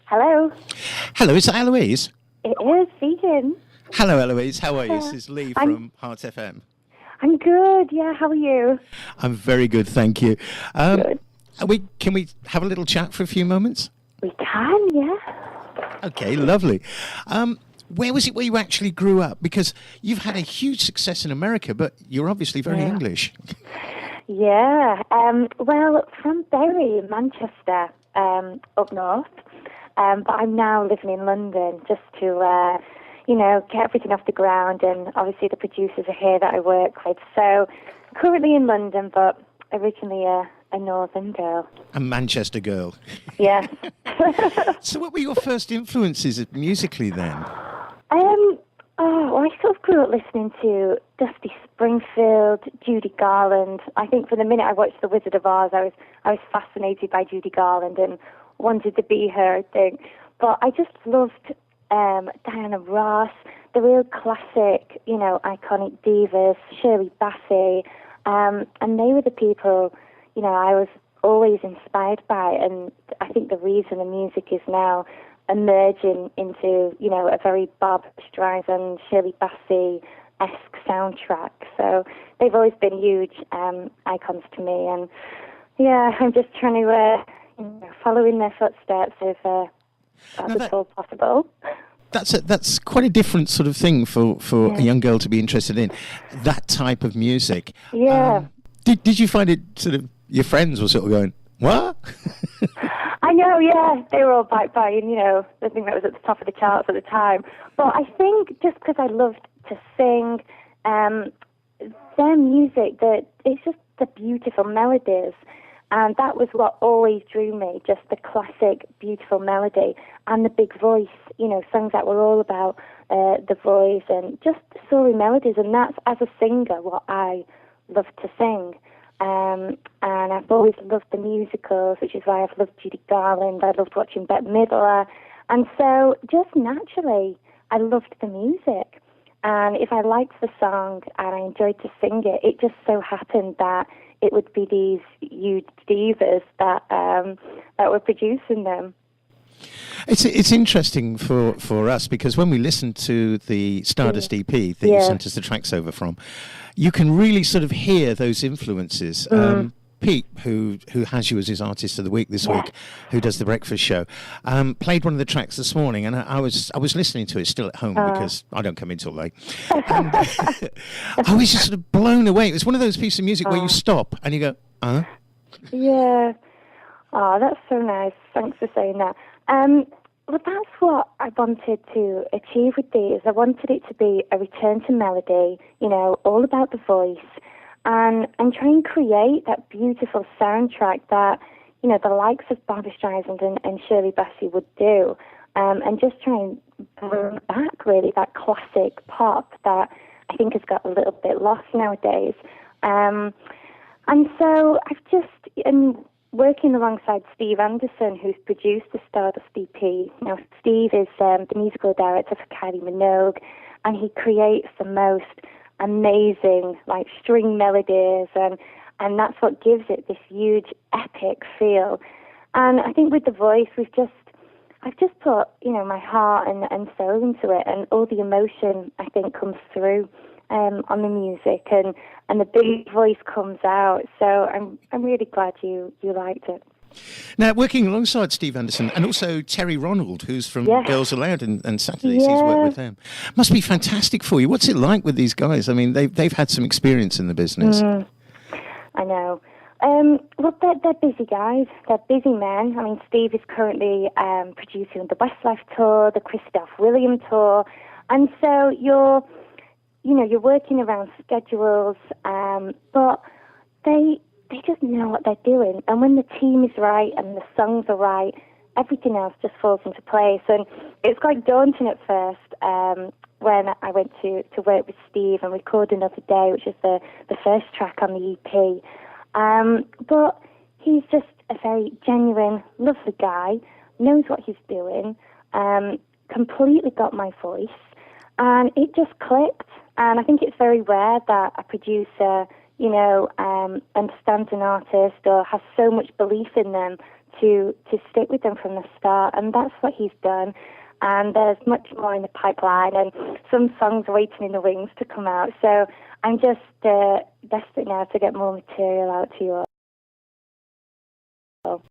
Hello. Hello, is that Elouise? It is vegan. Hello, Elouise. How are you? This is Lee from Heartfm. I'm good. Yeah, how are you? I'm very good, thank you. Good. Can we have a little chat for a few moments? We can, yeah. Okay, lovely. Where was it where you actually grew up? Because you've had a huge success in America, but you're obviously very English. Yeah. Well, from Bury, Manchester, up north. But I'm now living in London just to, get everything off the ground. And obviously the producers are here that I work with. So currently in London, but originally a northern girl. A Manchester girl. Yes. So what were your first influences musically then? I sort of grew up listening to Dusty Springfield, Judy Garland. I think from the minute I watched The Wizard of Oz, I was fascinated by Judy Garland and wanted to be her, I think. But I just loved Diana Ross, the real classic, iconic divas, Shirley Bassey, and they were the people, I was always inspired by. And I think the reason the music is now emerging into, a very Barbra Streisand, Shirley Bassey-esque soundtrack. So they've always been huge icons to me. And yeah, I'm just trying to follow in their footsteps if that's at all possible. That's quite a different sort of thing for a young girl to be interested in, that type of music. Yeah. Did you find it sort of, your friends were sort of going, what? I know, yeah. They were all buying, the thing that was at the top of the charts at the time. But I think just because I loved to sing, their music, it's just the beautiful melodies. And that was what always drew me, just the classic, beautiful melody and the big voice, songs that were all about the voice and just the soaring melodies. And that's, as a singer, what I love to sing. And I've always loved the musicals, which is why I've loved Judy Garland. I loved watching Bette Midler. And so just naturally, I loved the music. And if I liked the song and I enjoyed to sing it, it just so happened that it would be these huge divas that were producing them. It's interesting for us because when we listened to the Stardust EP that you sent us the tracks over from, you can really sort of hear those influences. Pete, who has you as his artist of the week this week, who does the breakfast show, played one of the tracks this morning, and I was listening to it still at home because I don't come in till late. And I was just sort of blown away. It was one of those pieces of music where you stop and you go, Yeah. Oh, that's so nice. Thanks for saying that. Well, that's what I wanted to achieve with these. I wanted it to be a return to melody, all about the voice, and try and create that beautiful soundtrack that, the likes of Barbra Streisand and Shirley Bassey would do, and just try and bring back, really, that classic pop that I think has got a little bit lost nowadays. And so I've just... working alongside Steve Anderson, who's produced the Stardust EP. Now, Steve is the musical director for Kylie Minogue, and he creates the most amazing, string melodies, and that's what gives it this huge, epic feel. And I think with the voice, I've just put, my heart and soul into it, and all the emotion, I think, comes through on the music, and the big voice comes out. So I'm really glad you liked it. Now, working alongside Steve Anderson and also Terry Ronald, who's from Girls Aloud and Saturdays, he's worked with them. Must be fantastic for you. What's it like with these guys? I mean, they've had some experience in the business. I know. Well, they're busy guys. They're busy men. I mean, Steve is currently producing the Westlife tour, the Christoph William tour, and so you're working around schedules, but they just know what they're doing. And when the team is right and the songs are right, everything else just falls into place. And it's quite daunting at first when I went to work with Steve and record Another Day, which is the first track on the EP. But he's just a very genuine, lovely guy, knows what he's doing, completely got my voice, and it just clicked. And I think it's very rare that a producer understands an artist or has so much belief in them to stick with them from the start, and that's what he's done. And there's much more in the pipeline, and some songs waiting in the wings to come out. So I'm just desperate now to get more material out to you all.